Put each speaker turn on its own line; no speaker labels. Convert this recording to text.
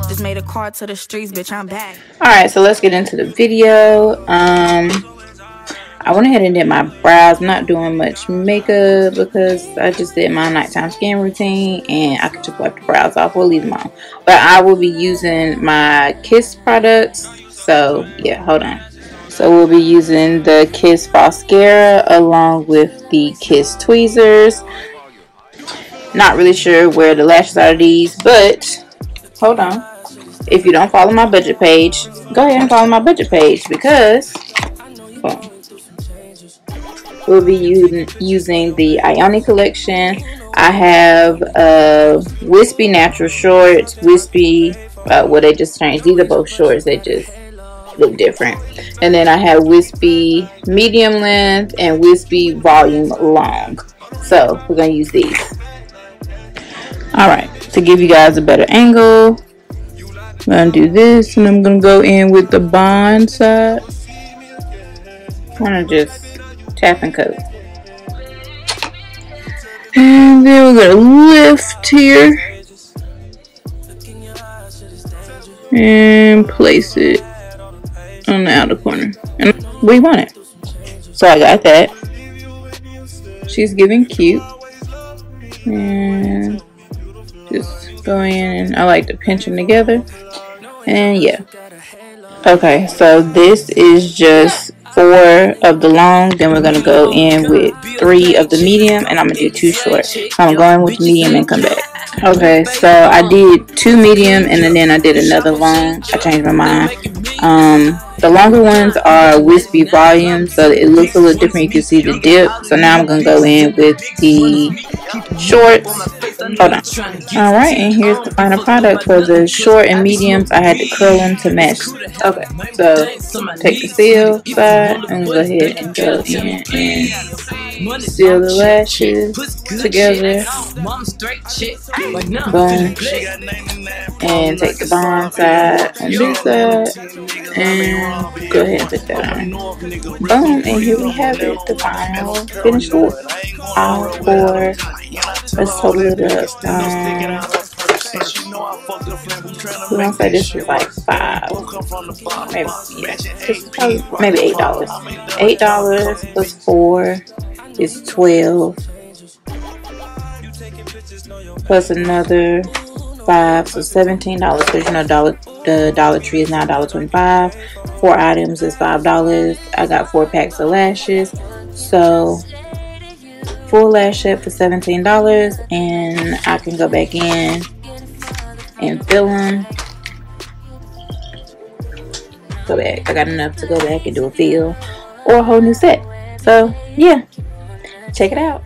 Just made a call to the streets, bitch, I'm back.
Alright, so let's get into the video. I went ahead and did my brows. I'm not doing much makeup because I just did my nighttime skin routine and I could just wipe the brows off. We'll leave them on. But I will be using my Kiss products. So yeah, hold on. So we'll be using the Kiss falscara along with the Kiss tweezers. Not really sure where the lashes are of these, but hold on. If you don't follow my budget page, go ahead and follow my budget page because we'll be using the Ioni Collection. I have wispy natural shorts, wispy, well, they just changed. These are both shorts, they just look different. And then I have wispy medium length and wispy volume long. So we're going to use these. Alright, to give you guys a better angle, I'm going to do this and I'm going to go in with the bond side. I'm going to just tap and coat. And then we're going to lift here and place it on the outer corner. And we want it. So I got that. She's giving cute. And just go in and I like to pinch them together. And yeah. Okay, so this is just 4 of the long, then we're going to go in with 3 of the medium, and I'm going to do 2 short. So I'm going with medium and come back. Okay, so I did 2 medium and then I did another long. I changed my mind. The longer ones are wispy volume, so it looks a little different. You can see the dip. So now I'm going to go in with the shorts. Hold on. Alright, and here's the final product. For the short and mediums, I had to curl them to match. Okay, so take the seal side and go ahead and go in and seal the lashes together. Boom. And take the bond side on this side and go ahead and put that on. Boom, and here we have it, the final finished look. All 4. Let's total it up. We're gonna say this is like 5, maybe, yeah, just probably, maybe $8. $8 plus 4 is 12, plus another 5, so $17. Because you know the Dollar Tree is now $1.25. 4 items is $5. I got 4 packs of lashes, so full lash set for $17, and I can go back in and fill them. Go back. I got enough to go back and do a fill or a whole new set. So yeah, check it out.